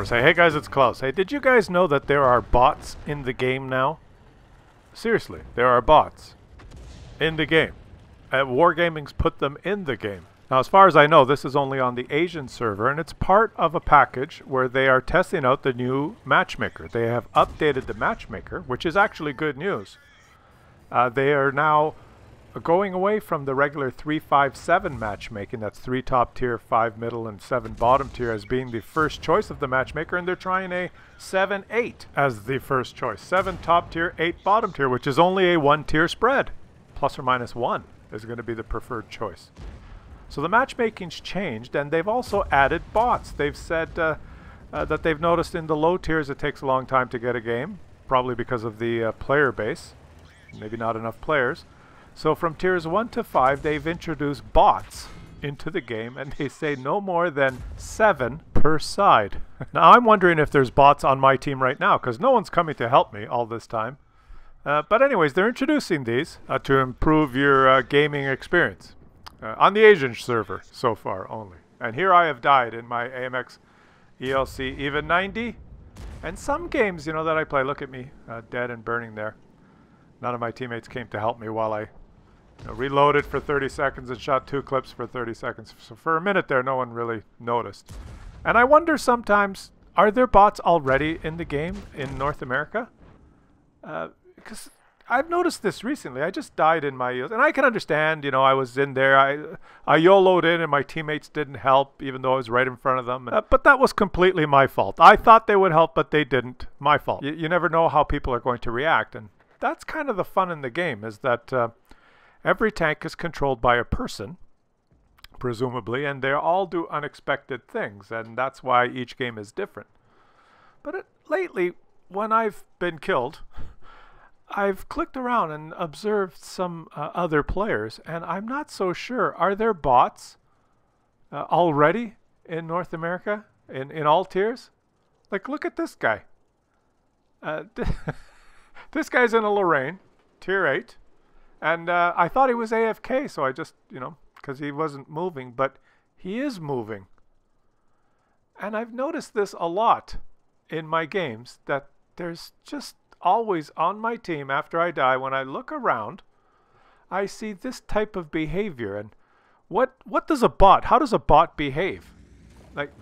for us. Hey guys, it's Klaus. Hey, did you guys know that there are bots in the game now? Seriously, there are bots in the game. Wargaming's put them in the game. Now, as far as I know, this is only on the Asian server, and it's part of a package where they are testing out the new matchmaker. They have updated the matchmaker, which is actually good news. They are now going away from the regular 3-5-7 matchmaking. That's 3 top tier, 5 middle, and 7 bottom tier as being the first choice of the matchmaker, and they're trying a 7-8 as the first choice. 7 top tier, 8 bottom tier, which is only a 1-tier spread. Plus or minus 1 is going to be the preferred choice. So the matchmaking's changed, and they've also added bots. They've said that they've noticed in the low tiers it takes a long time to get a game, probably because of the player base. Maybe not enough players. So from tiers 1 to 5, they've introduced bots into the game, and they say no more than 7 per side. Now I'm wondering if there's bots on my team right now, because no one's coming to help me all this time. But anyways, they're introducing these to improve your gaming experience. On the Asian server so far only. And here I have died in my AMX ELC even 90. And some games, you know, that I play, look at me, dead and burning there. None of my teammates came to help me while I reloaded for 30 seconds and shot 2 clips for 30 seconds. So for a minute there, no one really noticed. And I wonder sometimes, are there bots already in the game in North America? Because I've noticed this recently. I just died in my... And I can understand, you know, I was in there. I YOLO'd in and my teammates didn't help, even though I was right in front of them. But that was completely my fault. I thought they would help, but they didn't. My fault. You never know how people are going to react. And that's kind of the fun in the game, is that every tank is controlled by a person, presumably, and they all do unexpected things. And that's why each game is different. But lately, when I've been killed... I've clicked around and observed some other players, and I'm not so sure. Are there bots already in North America, in all tiers? Like, look at this guy. This guy's in a Lorraine, tier 8, and I thought he was AFK, so I just, you know, because he wasn't moving, but he is moving. And I've noticed this a lot in my games, that there's just always on my team after I die, when I look around, I see this type of behavior. And what does a bot, how does a bot behave? Like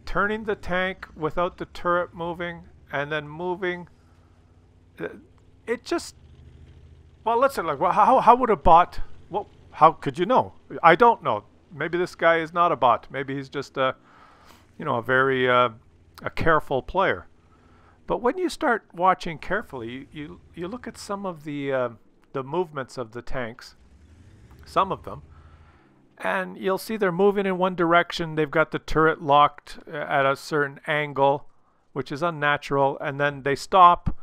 turning the tank without the turret moving, and then moving. It just, well, let's say, like, well, how would a bot, well, how could you know? I don't know. Maybe this guy is not a bot. Maybe he's just a, you know, a very a careful player. But when you start watching carefully, you look at some of the movements of the tanks, some of them, and you'll see they're moving in one direction. They've got the turret locked at a certain angle, which is unnatural, and then they stop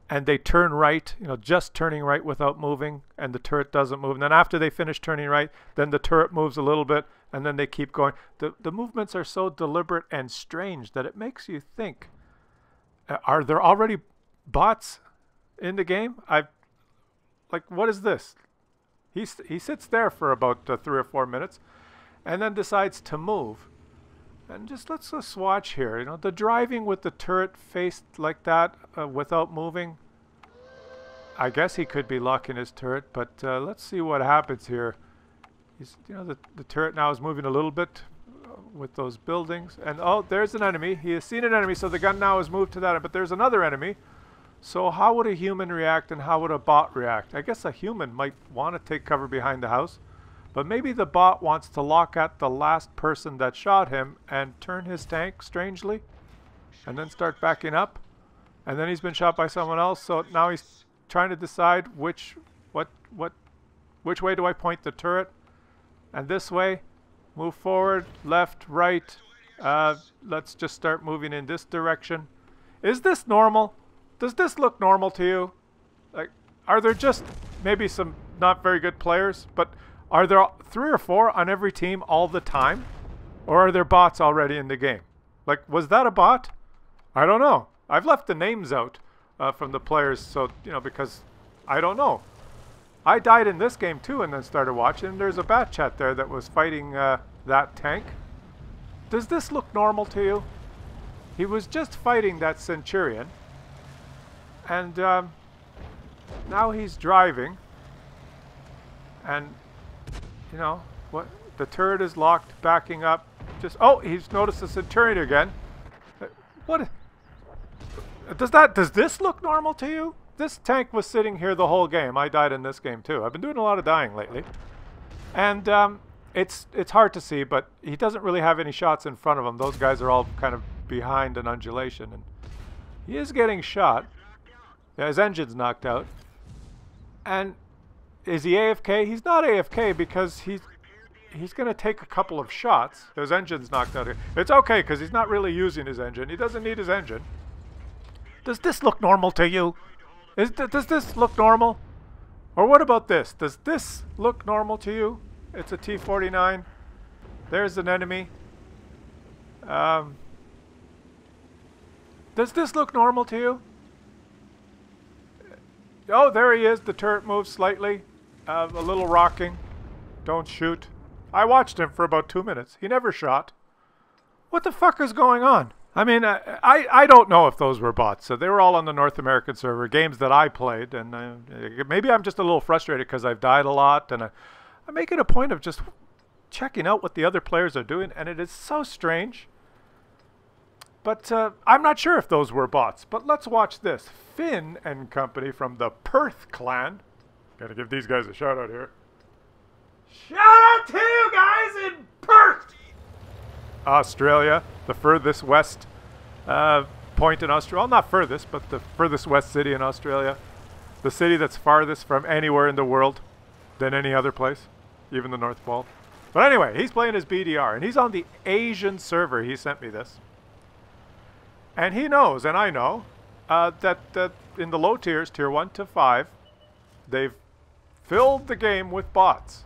and they turn right, you know, just turning right without moving, and the turret doesn't move. And then after they finish turning right, then the turret moves a little bit, and then they keep going. The movements are so deliberate and strange that it makes you think, are there already bots in the game? Like, what is this? He sits there for about 3 or 4 minutes, and then decides to move. And let's just watch here. You know, the driving with the turret faced like that without moving. I guess he could be locking his turret, but let's see what happens here. You know, the turret now is moving a little bit with those buildings, and oh, there's an enemy. He has seen an enemy, so the gun now has moved to that, but there's another enemy. So how would a human react, and how would a bot react? I guess a human might want to take cover behind the house, but maybe the bot wants to lock at the last person that shot him and turn his tank strangely, and then start backing up, and then he's been shot by someone else, so now he's trying to decide which way do I point the turret, and this way. Move forward, left, right. Let's just start moving in this direction. Is this normal? Does this look normal to you? Like, are there just maybe some not very good players, but are there 3 or 4 on every team all the time? Or are there bots already in the game? Like, was that a bot? I don't know. I've left the names out from the players, so, you know, because I don't know. I died in this game too and then started watching. There's a bat chat there that was fighting that tank. Does this look normal to you? He was just fighting that Centurion. And now he's driving. And, you know, what? The turret is locked, backing up. Just, oh, he's noticed the Centurion again. What? Does this look normal to you? This tank was sitting here the whole game. I died in this game too. I've been doing a lot of dying lately. And it's hard to see, but he doesn't really have any shots in front of him. Those guys are all kind of behind an undulation. And he is getting shot. Yeah, his engine's knocked out. And is he AFK? He's not AFK because he's going to take a couple of shots. His engine's knocked out here. It's okay because he's not really using his engine. He doesn't need his engine. Does this look normal to you? Does this look normal? Or what about this? Does this look normal to you? It's a T-49. There's an enemy. Does this look normal to you? Oh, there he is. The turret moves slightly. A little rocking. Don't shoot. I watched him for about 2 minutes. He never shot. What the fuck is going on? I mean, I don't know if those were bots. So they were all on the North American server, games that I played. And maybe I'm just a little frustrated because I've died a lot. And I make it a point of just checking out what the other players are doing. And it is so strange. But I'm not sure if those were bots. But let's watch this. Finn and company from the Perth clan. Gotta give these guys a shout out here. Shout out to you guys in Perth! Australia, the furthest west point in Australia. Well, not furthest, but the furthest west city in Australia. The city that's farthest from anywhere in the world than any other place, even the North Pole. But anyway, he's playing his BDR, and he's on the Asian server. He sent me this. And he knows, and I know, that in the low tiers, tier 1 to 5, they've filled the game with bots.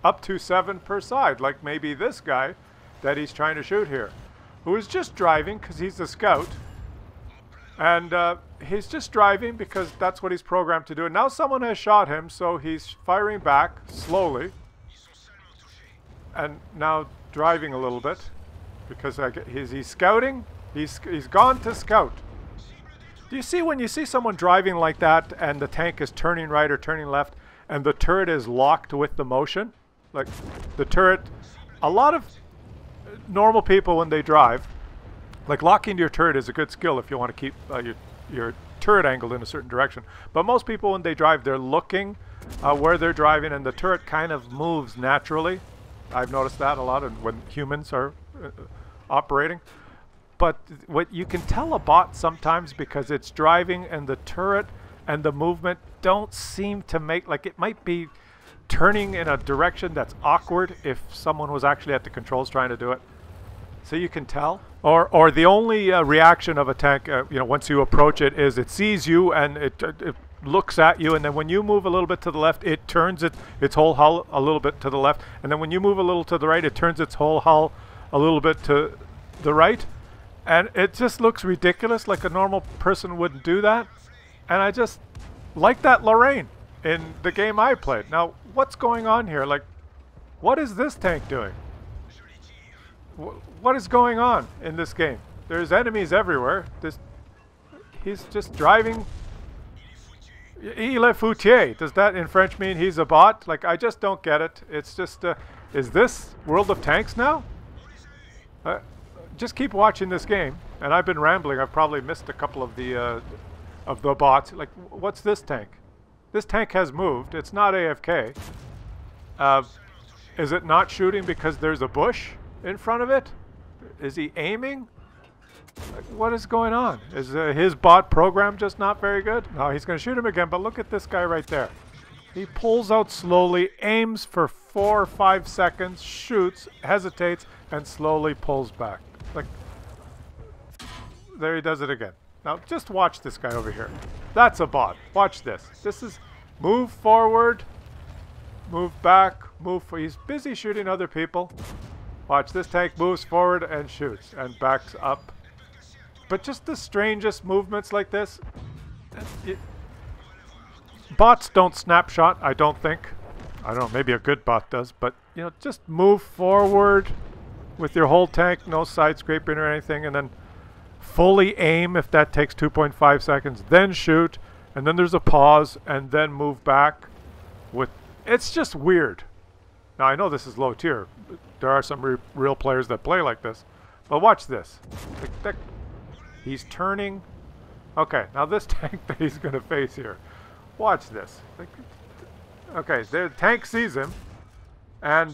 Up to 7 per side, like maybe this guy that he's trying to shoot here, who is just driving because he's a scout. And he's just driving because that's what he's programmed to do. And now someone has shot him, so he's firing back slowly. And now driving a little bit because he's scouting. He's gone to scout. Do you see when you see someone driving like that and the tank is turning right or turning left and the turret is locked with the motion? Like the turret, a lot of normal people when they drive, like locking your turret is a good skill if you want to keep your turret angled in a certain direction. But most people when they drive, they're looking where they're driving and the turret kind of moves naturally. I've noticed that a lot when humans are operating. But what you can tell a bot sometimes because it's driving and the turret and the movement don't seem to make, like it might be turning in a direction that's awkward if someone was actually at the controls trying to do it. So you can tell. Or the only reaction of a tank, you know, once you approach it is it sees you and it looks at you, and then when you move a little bit to the left, it turns its whole hull a little bit to the left, and then when you move a little to the right, it turns its whole hull a little bit to the right. And it just looks ridiculous, like a normal person wouldn't do that. And I just like that Lorraine in the game I played. Now, what's going on here? Like, what is this tank doing? What is going on in this game? There's enemies everywhere. He's just driving. Il est foutier. Does that in French mean he's a bot? Like, I just don't get it. It's just, is this World of Tanks now? Just keep watching this game. And I've been rambling. I've probably missed a couple of the bots. Like, what's this tank? This tank has moved. It's not AFK. Is it not shooting because there's a bush in front of it? Is he aiming? Like, what is going on? Is his bot program just not very good? No, he's going to shoot him again, but look at this guy right there. He pulls out slowly, aims for 4 or 5 seconds, shoots, hesitates, and slowly pulls back. Like, there he does it again. Now, just watch this guy over here. That's a bot. Watch this. This is move forward, move back, move forward. He's busy shooting other people. Watch, this tank moves forward and shoots and backs up. But just the strangest movements like this. Bots don't snapshot, I don't think. I don't know, maybe a good bot does, but you know, just move forward with your whole tank, no side scraping or anything, and then fully aim if that takes 2.5 seconds, then shoot, and then there's a pause, and then move back. It's just weird. Now I know this is low tier. There are some real players that play like this. But watch this. He's turning. Okay, now this tank that he's going to face here. Watch this. Okay, the tank sees him. And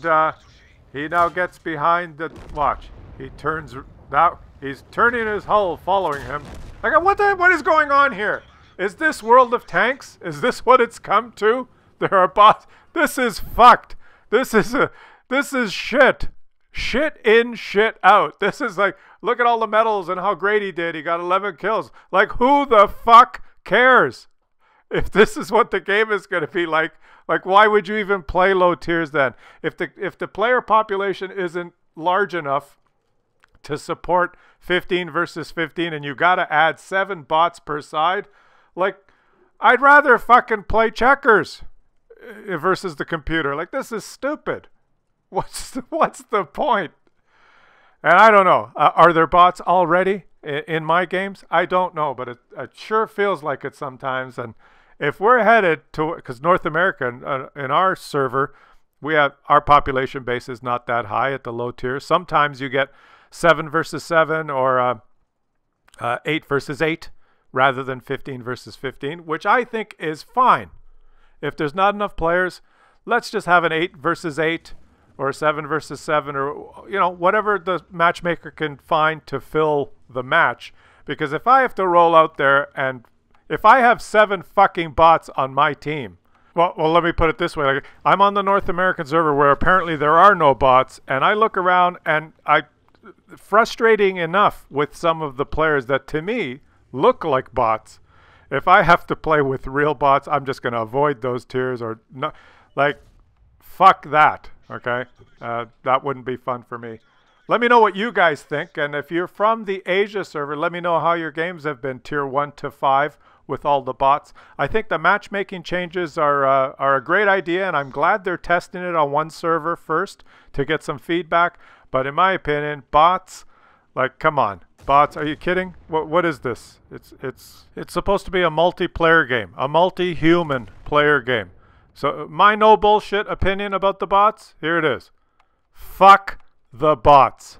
he now gets behind the... Watch. He turns... Now he's turning his hull, following him. Like, what is going on here? Is this World of Tanks? Is this what it's come to? There are bots. This is fucked. This is shit. Shit in, shit out. This is like, look at all the medals and how great he did. He got 11 kills. Like, who the fuck cares? If this is what the game is going to be like, why would you even play low tiers then? If the player population isn't large enough to support 15 versus 15 and you got to add 7 bots per side, like, I'd rather fucking play checkers versus the computer. Like, this is stupid. What's the point? And I don't know. Are there bots already in my games? I don't know, but it sure feels like it sometimes. And if we're headed to, because North America, in our server, we have, our population base is not that high at the low tier. Sometimes you get 7 versus 7 or 8 versus 8 rather than 15 versus 15, which I think is fine. If there's not enough players, let's just have an 8 versus 8 or 7 versus 7 or, you know, whatever the matchmaker can find to fill the match. Because if I have to roll out there and if I have 7 fucking bots on my team, well, let me put it this way. Like, I'm on the North American server where apparently there are no bots, and I look around and frustrating enough with some of the players that to me look like bots. If I have to play with real bots, I'm just going to avoid those tiers or no, like, fuck that. Okay, that wouldn't be fun for me. Let me know what you guys think, and if you're from the Asia server, let me know how your games have been tier 1 to 5 with all the bots. I think the matchmaking changes are a great idea, and I'm glad they're testing it on one server first to get some feedback. But in my opinion, bots, like, come on. Bots, are you kidding? What is this? It's supposed to be a multiplayer game, a multi-human player game. So my no bullshit opinion about the bots, here it is. Fuck the bots.